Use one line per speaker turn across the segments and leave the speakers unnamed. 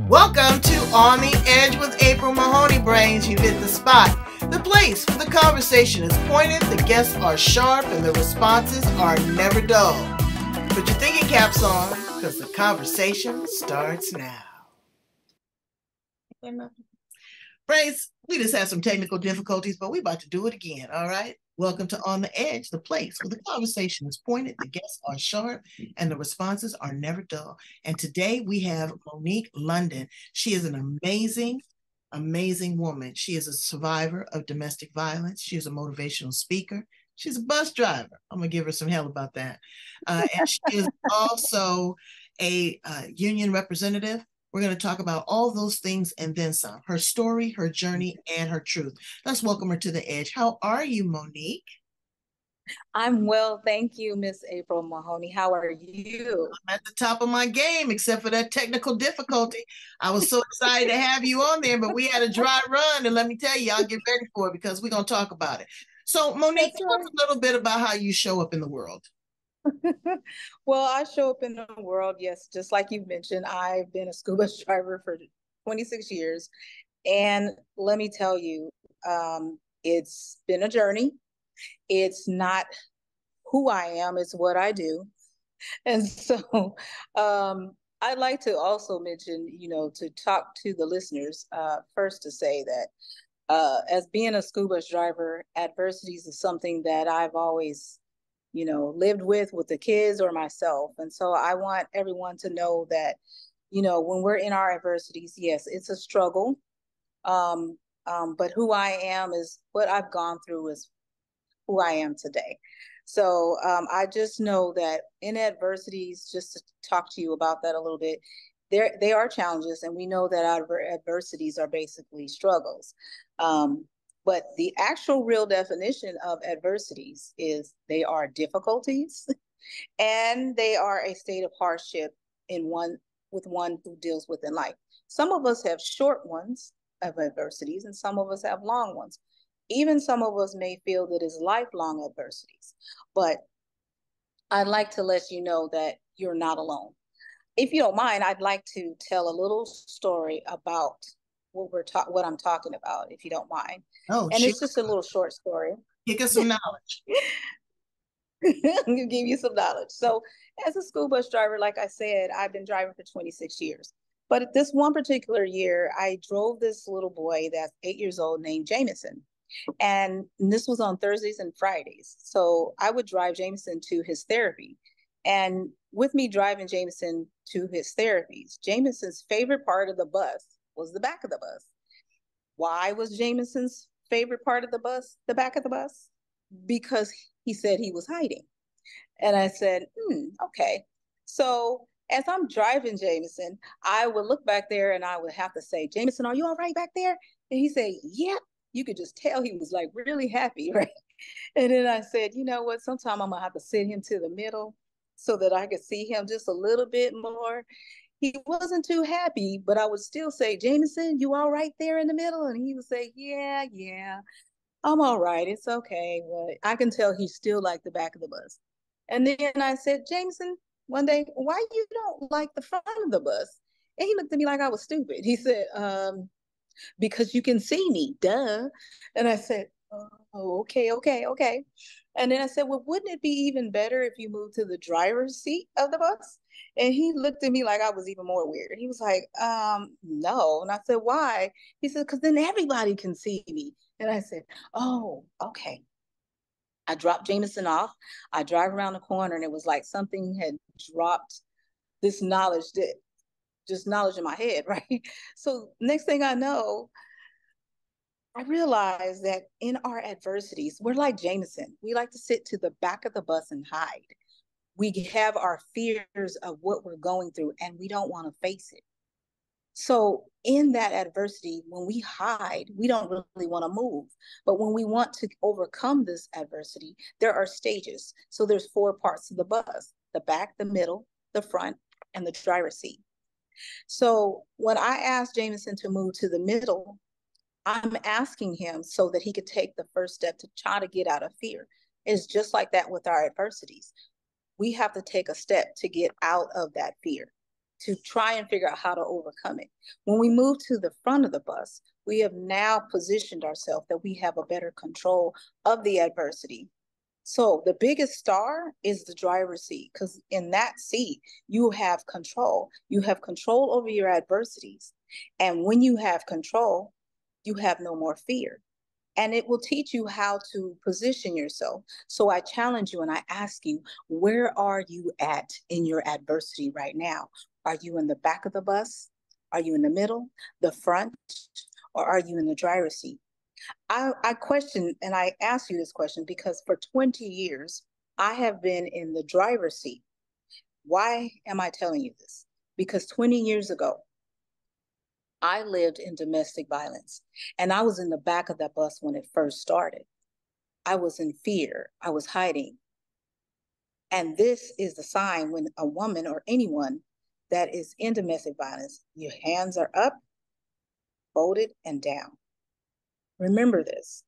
Welcome to On the Edge with April Mahoney. Brains, you've hit the spot. The place where the conversation is pointed, the guests are sharp, and the responses are never dull. Put your thinking caps on, because the conversation starts now. Brains, we just had some technical difficulties, but we're about to do it again, all right? Welcome to On the Edge, the place where the conversation is pointed, the guests are sharp, and the responses are never dull. And today we have Monique London. She is an amazing woman. She is a survivor of domestic violence. She is a motivational speaker. She's a bus driver. I'm going to give her some hell about that. And she is also a union representative. We're going to talk about all those things and then some. Her story, her journey, and her truth. Let's welcome her to the edge. How are you, Monique?
I'm well, thank you, Miss April Mahoney. How are you?
I'm at the top of my game, except for that technical difficulty. I was so excited to have you on there, but we had a dry run, and let me tell you, I'll get ready for it because we're going to talk about it. So, Monique, tell us a little bit about how you show up in the world.
Well, I show up in the world, yes, just like you mentioned. I've been a school bus driver for 26 years. And let me tell you, it's been a journey. It's not who I am, it's what I do. And so I'd like to also mention, to talk to the listeners, first to say that as being a school bus driver, adversities is something that I've always lived with the kids or myself. And so I want everyone to know that, when we're in our adversities, yes, it's a struggle. But who I am is what I've gone through is who I am today. So I just know that in adversities, just to talk to you about that a little bit, they are challenges, and we know that our adversities are basically struggles. But the actual real definition of adversities is they are difficulties and they are a state of hardship with one who deals with in life. Some of us have short ones of adversities and some of us have long ones. Even some of us may feel that it's lifelong adversities, but I'd like to let you know that you're not alone. If you don't mind, I'd like to tell a little story about what I'm talking about, if you don't mind.
Oh,
and
sure.
It's just a little short story.
Give us some knowledge.
I'm gonna give you some knowledge. So, as a school bus driver, like I said, I've been driving for 26 years. But this one particular year, I drove this little boy that's 8 years old named Jameson. And this was on Thursdays and Fridays. So I would drive Jameson to his therapy. And with me driving Jameson to his therapies, Jameson's favorite part of the bus was the back of the bus. Why was Jameson's favorite part of the bus the back of the bus? Because he said he was hiding. And I said, okay. So as I'm driving Jameson, I would look back there and I would have to say, Jameson, are you all right back there? And he said, yep. You could just tell he was like really happy, right? And then I said, you know what? Sometime I'm gonna have to send him to the middle so that I could see him just a little bit more. He wasn't too happy, but I would still say, Jameson, you all right there in the middle? And he would say, yeah, I'm all right. It's okay. But I can tell he still liked the back of the bus. And then I said, Jameson, one day, why you don't like the front of the bus? And he looked at me like I was stupid. He said, because you can see me, duh. And I said, oh, okay. And then I said, well, wouldn't it be even better if you moved to the driver's seat of the bus? And he looked at me like I was even more weird. He was like, no. And I said, why? He said, because then everybody can see me. And I said, oh, okay. I dropped Jameson off. I drive around the corner and it was like something had dropped this knowledge in my head, right? So next thing I know, I realized that in our adversities, we're like Jameson. We like to sit to the back of the bus and hide. We have our fears of what we're going through and we don't want to face it. So in that adversity, when we hide, we don't really want to move. But when we want to overcome this adversity, there are stages. So there's 4 parts of the bus: the back, the middle, the front, and the driver's seat. So when I asked Jameson to move to the middle, I'm asking him so that he could take the first step to try to get out of fear. It's just like that with our adversities. We have to take a step to get out of that fear. to try and figure out how to overcome it. When we move to the front of the bus, we have now positioned ourselves that we have a better control of the adversity. So the biggest star is the driver's seat, because in that seat, you have control. You have control over your adversities. And when you have control, you have no more fear. And it will teach you how to position yourself. So I challenge you and I ask you, where are you at in your adversity right now? Are you in the back of the bus? Are you in the middle, the front, or are you in the driver's seat? I question, and I ask you this question because for 20 years, I have been in the driver's seat. Why am I telling you this? Because 20 years ago, I lived in domestic violence, and I was in the back of that bus when it first started. I was in fear. I was hiding. And this is the sign when a woman or anyone that is in domestic violence, your hands are up, folded, and down. Remember this.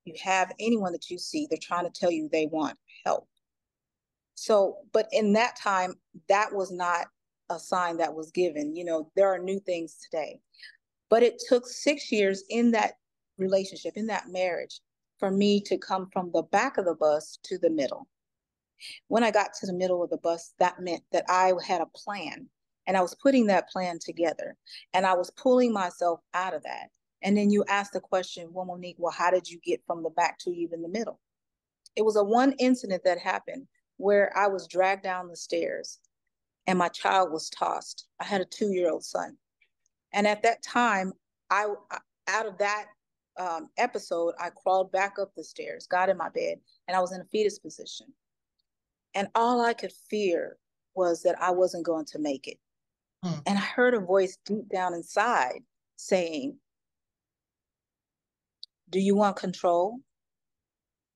You have anyone that you see, they're trying to tell you they want help. So, but in that time, that was not a sign that was given. You know, there are new things today. But it took 6 years in that relationship, in that marriage, for me to come from the back of the bus to the middle. When I got to the middle of the bus, that meant that I had a plan, and I was putting that plan together, and I was pulling myself out of that. And then you ask the question, well, Monique, well, how did you get from the back to even the middle? It was a one incident that happened where I was dragged down the stairs and my child was tossed. I had a 2-year-old son. And at that time, out of that episode, I crawled back up the stairs, got in my bed, and I was in a fetus position. And all I could fear was that I wasn't going to make it. And I heard a voice deep down inside saying, do you want control?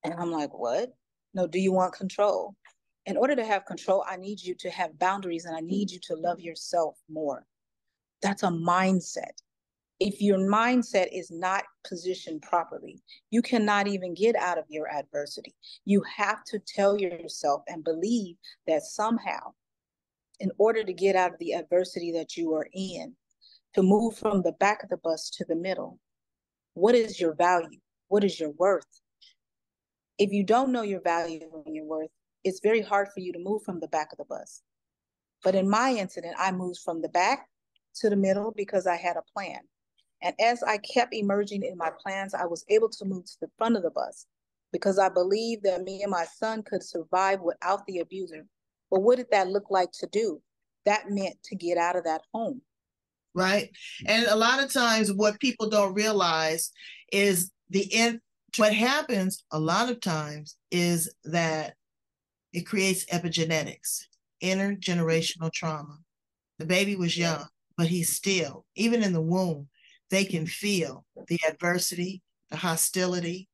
And I'm like, what? No, do you want control? In order to have control, I need you to have boundaries and I need you to love yourself more. That's a mindset. If your mindset is not positioned properly, you cannot even get out of your adversity. You have to tell yourself and believe that somehow, in order to get out of the adversity that you are in, to move from the back of the bus to the middle, what is your value? What is your worth? If you don't know your value and your worth, it's very hard for you to move from the back of the bus. But in my incident, I moved from the back to the middle because I had a plan. And as I kept emerging in my plans, I was able to move to the front of the bus because I believed that me and my son could survive without the abuser. But what did that look like to do? That meant to get out of that home.
Right. And a lot of times what people don't realize is what happens a lot of times is that it creates epigenetics, intergenerational trauma. The baby was young, but he's still, even in the womb, they can feel the adversity, the hostility,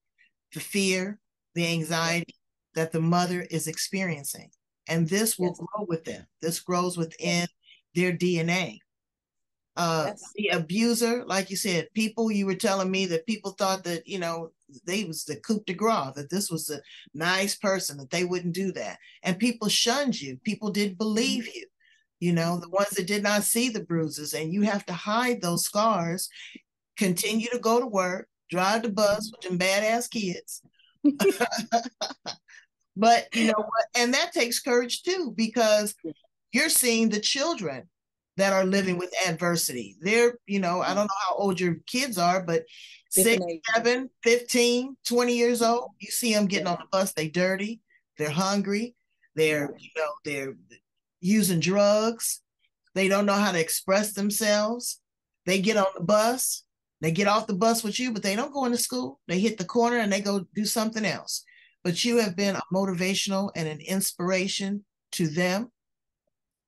the fear, the anxiety that the mother is experiencing. And this will grow with them. This grows within their DNA. The abuser, like you said, you were telling me that people thought that, they was the coup de grace, that this was a nice person, that they wouldn't do that. And people shunned you. People didn't believe you, the ones that did not see the bruises. And you have to hide those scars, continue to go to work, drive the bus with them badass kids. But you know what? And that takes courage too, because you're seeing the children that are living with adversity. They're, I don't know how old your kids are, but 6, 7, 15, 20 years old. You see them getting on the bus, they dirty, they're hungry, they're using drugs, they don't know how to express themselves. They get on the bus, they get off the bus with you, but they don't go into school. They hit the corner and they go do something else. But you have been a motivational and an inspiration to them.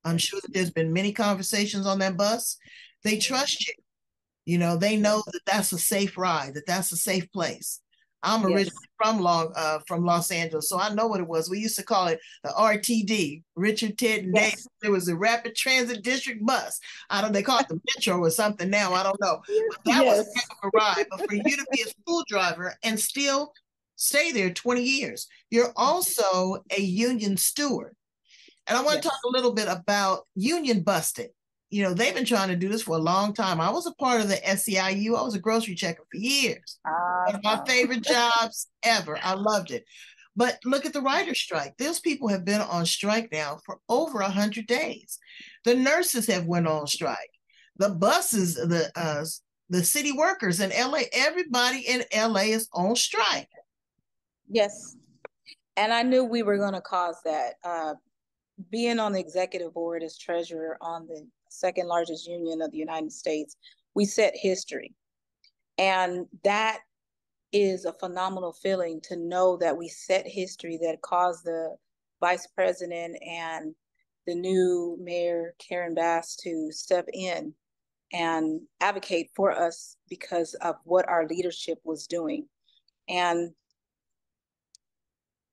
I'm sure that there's been many conversations on that bus. They trust you. They know that that's a safe ride, that that's a safe place. I'm originally from Los Angeles, so I know what it was. We used to call it the RTD, Richard, Ted, and Dave. There was a Rapid Transit District bus. They call it the Metro or something now. I don't know. But that was a heck of a ride. But for you to be a school driver and still stay there 20 years, you're also a union steward. And I want to talk a little bit about union busting. You know, they've been trying to do this for a long time. I was a part of the SEIU. I was a grocery checker for years. One of my favorite jobs ever. I loved it. But look at the writer's strike. Those people have been on strike now for over 100 days. The nurses have went on strike. The buses, the city workers in LA, everybody in LA is on strike.
Yes. And I knew we were going to cause that. Being on the executive board as treasurer on the second largest union of the United States, we set history. And that is a phenomenal feeling to know that we set history that caused the vice president and the new mayor, Karen Bass, to step in and advocate for us because of what our leadership was doing. And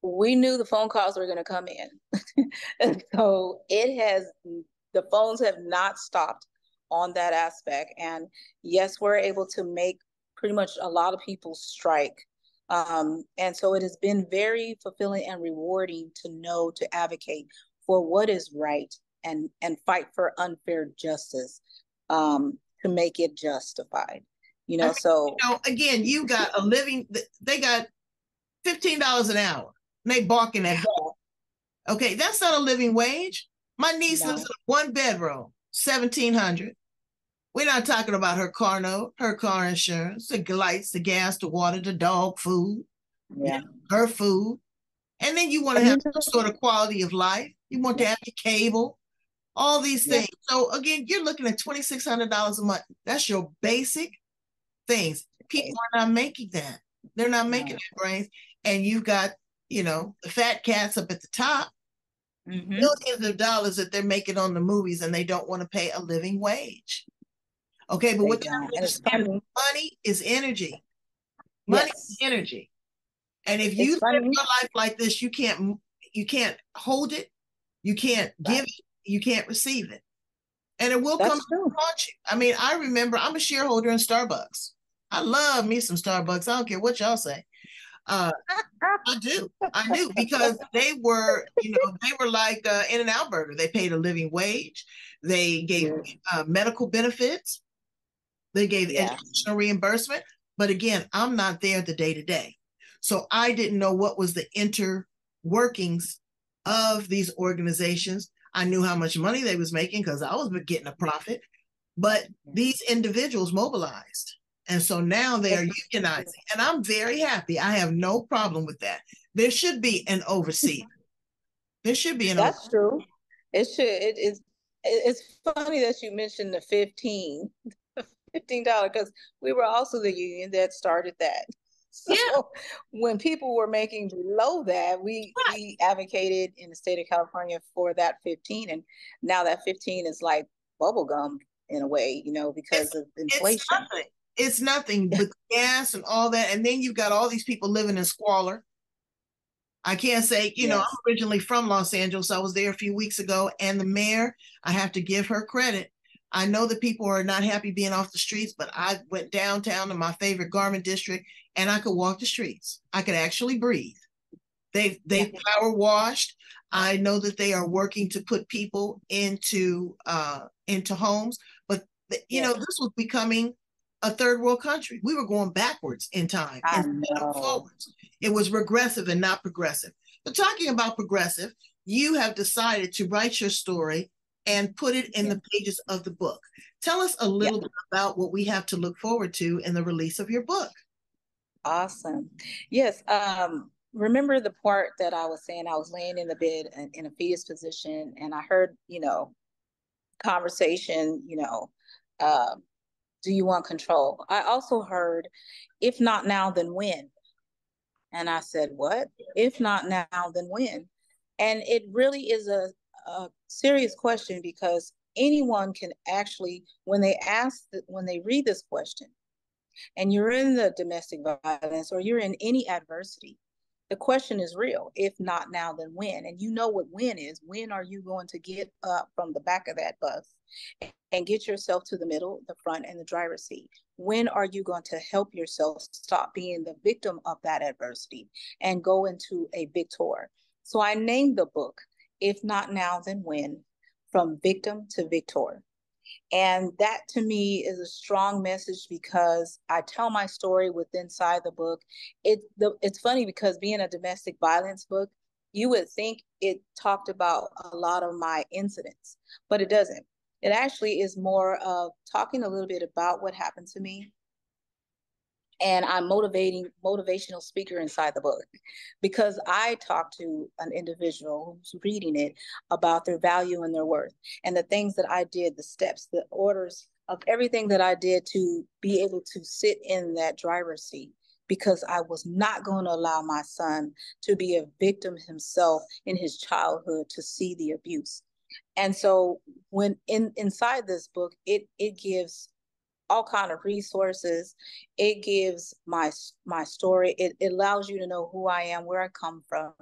we knew the phone calls were going to come in. And so the phones have not stopped on that aspect. And yes, we're able to make pretty much a lot of people strike. And so it has been very fulfilling and rewarding to know, to advocate for what is right and fight for unfair justice, to make it justified.
Again, you got a living, they got $15 an hour. And they balking at that. Okay, that's not a living wage. My niece lives in a one bedroom, $1,700. We're not talking about her car note, her car insurance, the lights, the gas, the water, the dog food, her food. And then you want to have some sort of quality of life. You want to have your cable, all these things. So again, you're looking at $2,600 a month. That's your basic things. People are not making that. They're not making that, brains. And you've got, the fat cats up at the top, millions of dollars that they're making on the movies, and they don't want to pay a living wage. Okay, but what money is energy. Money is energy. And if you live your life like this, you can't hold it, you can't give it, you can't receive it. And it will come to haunt you. I mean, I remember I'm a shareholder in Starbucks. I love me some Starbucks. I don't care what y'all say. I do because they were like In-N-Out Burger. They paid a living wage. They gave medical benefits. They gave educational reimbursement. But again, I'm not there the day to day. So I didn't know what was the inner workings of these organizations. I knew how much money they was making because I was getting a profit. But these individuals mobilized. And so now they are unionizing. And I'm very happy. I have no problem with that. There should be an overseer. There should be an overseer.
That's true. It should. It's funny that you mentioned the $15 because we were also the union that started that. So when people were making below that, we advocated in the state of California for that 15. And now that 15 is like bubblegum in a way, because of inflation.
It's nothing but gas and all that. And then you've got all these people living in squalor. I can't say, I'm originally from Los Angeles. I was there a few weeks ago. And the mayor, I have to give her credit. I know that people are not happy being off the streets, but I went downtown to my favorite garment district and I could walk the streets. I could actually breathe. They've power washed. I know that they are working to put people into homes, but this was becoming a third world country. We were going backwards in time instead of forwards. It was regressive and not progressive. But talking about progressive, you have decided to write your story and put it in the pages of the book. Tell us a little bit about what we have to look forward to in the release of your book.
Awesome. Yes. Remember the part that I was saying, I was laying in the bed in a fetus position and I heard, conversation, do you want control? I also heard, if not now, then when? And I said, what? If not now, then when? And it really is a serious question because anyone can actually, when they read this question, and you're in the domestic violence or you're in any adversity, the question is real. If not now, then when? And you know what when is. When are you going to get up from the back of that bus and get yourself to the middle, the front, and the driver's seat? When are you going to help yourself stop being the victim of that adversity and go into a victor? So I named the book, if not now, then when, from victim to victor. And that to me is a strong message because I tell my story inside the book. It's funny because being a domestic violence book, you would think it talked about a lot of my incidents, but it doesn't. It actually is more of talking a little bit about what happened to me. And I'm motivational speaker inside the book because I talk to an individual who's reading it about their value and their worth and the things that I did, the steps, the orders of everything that I did to be able to sit in that driver's seat, because I was not going to allow my son to be a victim himself in his childhood to see the abuse. And so when inside this book, it gives all kind of resources. It gives my story. It allows you to know who I am, where I come from.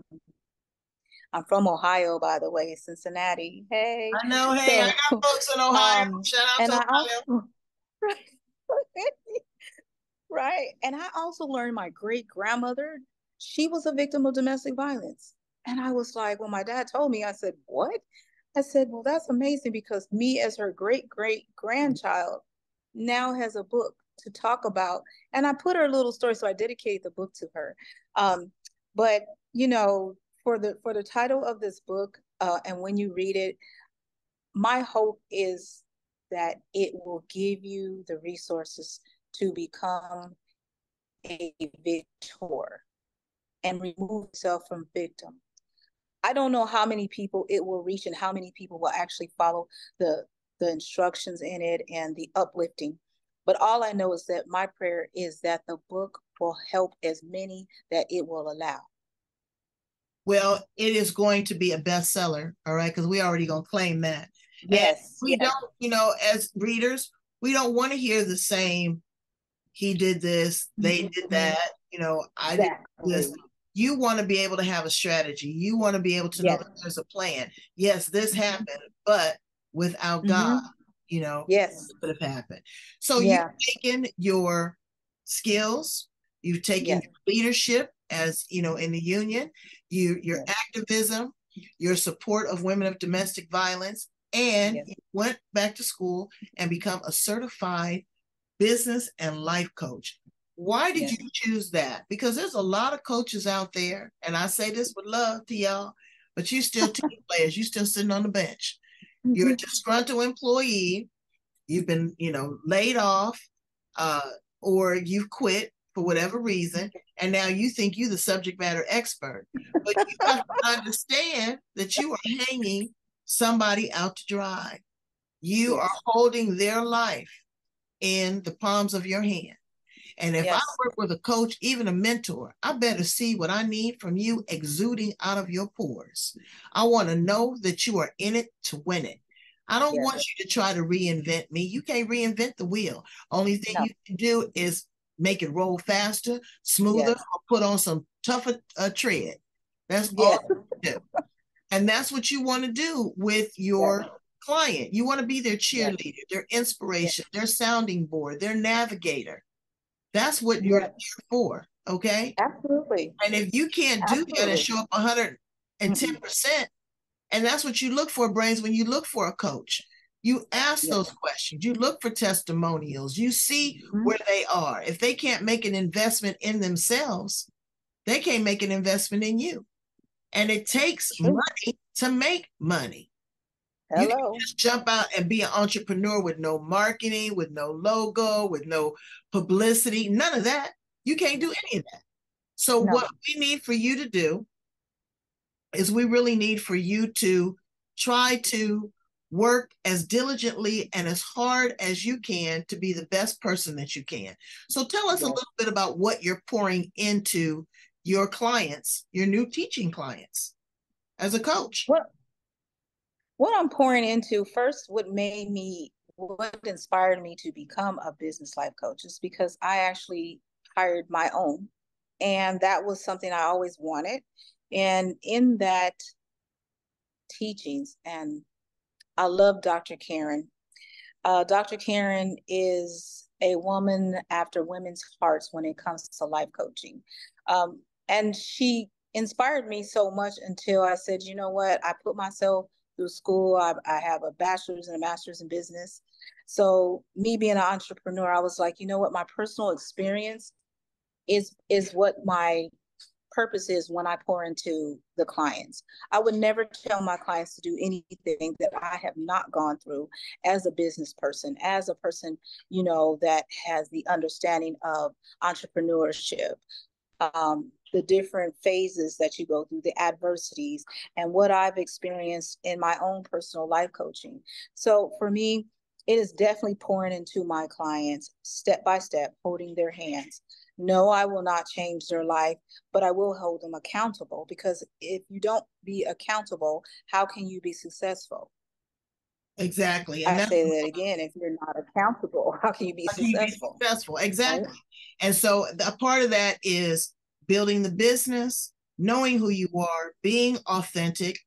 I'm from Ohio, by the way, Cincinnati. Hey.
I know. Hey,
So,
I got folks in Ohio. Shout out
and
to
I
Ohio.
also, right. And I also learned my great grandmother, she was a victim of domestic violence. And I was like, when my dad told me, I said, what? I said, well, that's amazing because me as her great grandchild now has a book to talk about. And I put her little story, so I dedicated the book to her. But you know, for the title of this book, and when you read it, my hope is that it will give you the resources to become a victor and remove yourself from victim. I don't know how many people it will reach and how many people will actually follow the instructions in it and the uplifting. But all I know is that my prayer is that the book will help as many that it will allow.
Well, it is going to be a bestseller, all right, because we already going to claim that.
Yes.
And we don't, you know, as readers, we don't want to hear the same, he did this, they did that, you know, I did this. You want to be able to have a strategy. You want to be able to know that there's a plan. Yes, this happened, but without God, you know,
yes,
it could have happened. So you've taken your skills, you've taken your leadership as, you know, in the union, your activism, your support of women of domestic violence, and you went back to school and become a certified business and life coach. Why did you choose that? Because there's a lot of coaches out there, and I say this with love to y'all, but you still team players. You still sitting on the bench. You're a disgruntled employee. You've been, you know, laid off, or you've quit for whatever reason, and now you think you're the subject matter expert. But you have to understand that you are hanging somebody out to dry. You are holding their life in the palms of your hand. And if I work with a coach, even a mentor, I better see what I need from you exuding out of your pores. I want to know that you are in it to win it. I don't want you to try to reinvent me. You can't reinvent the wheel. Only thing you can do is make it roll faster, smoother, or put on some tougher tread. That's all you do. And that's what you want to do with your client. You want to be their cheerleader, their inspiration, their sounding board, their navigator. That's what you're here for, okay?
Absolutely.
And if you can't do that and show up 110%, and that's what you look for, Brains, when you look for a coach. You ask those questions. You look for testimonials. You see where they are. If they can't make an investment in themselves, they can't make an investment in you. And it takes money to make money. You can just jump out and be an entrepreneur with no marketing, with no logo, with no publicity, none of that. You can't do any of that. So what we need for you to do is we really need for you to try to work as diligently and as hard as you can to be the best person that you can. So tell us a little bit about what you're pouring into your clients, your new teaching clients as a coach.
What I'm pouring into first, what inspired me to become a business life coach is because I actually hired my own. And that was something I always wanted. And in that teachings, and I love Dr. Karen. Dr. Karen is a woman after women's hearts when it comes to life coaching. And she inspired me so much until I said, you know what, I put myself through school. I have a bachelor's and a master's in business. So me being an entrepreneur, I was like, you know what, my personal experience is what my purpose is when I pour into the clients. I would never tell my clients to do anything that I have not gone through as a business person, as a person, you know, that has the understanding of entrepreneurship, the different phases that you go through, the adversities, and what I've experienced in my own personal life coaching. So for me, it is definitely pouring into my clients step by step, holding their hands. No, I will not change their life, but I will hold them accountable, because if you don't be accountable, how can you be successful?
Exactly. And
I
that's
say that again, if you're not accountable, how can you be
how can you be
successful?
successful?
Right?
Exactly. And so a part of that is building the business, knowing who you are, being authentic.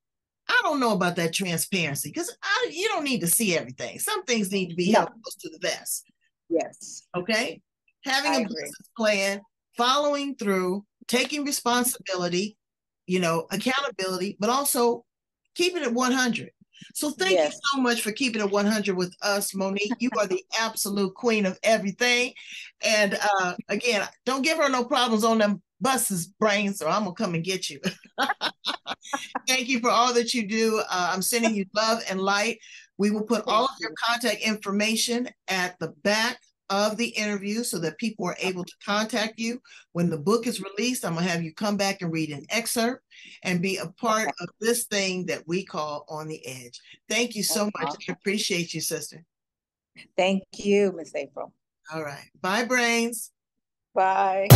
I don't know about that transparency, because you don't need to see everything. Some things need to be held
No.
close to the vest.
Yes.
Okay. Having
I
a
agree.
business plan, following through, taking responsibility, you know, accountability, but also keeping it 100. So thank you
Yes.
so much for keeping it 100 with us, Monique. You are the absolute queen of everything. And again, don't give her no problems on them buses, brains, or I'm going to come and get you. Thank you for all that you do. I'm sending you love and light. We will put all of your contact information at the back of the interview so that people are able to contact you. When the book is released, I'm going to have you come back and read an excerpt and be a part of this thing that we call On the Edge. Thank you so much. I appreciate you, sister.
Thank you, Miss April.
All right. Bye, brains.
Bye.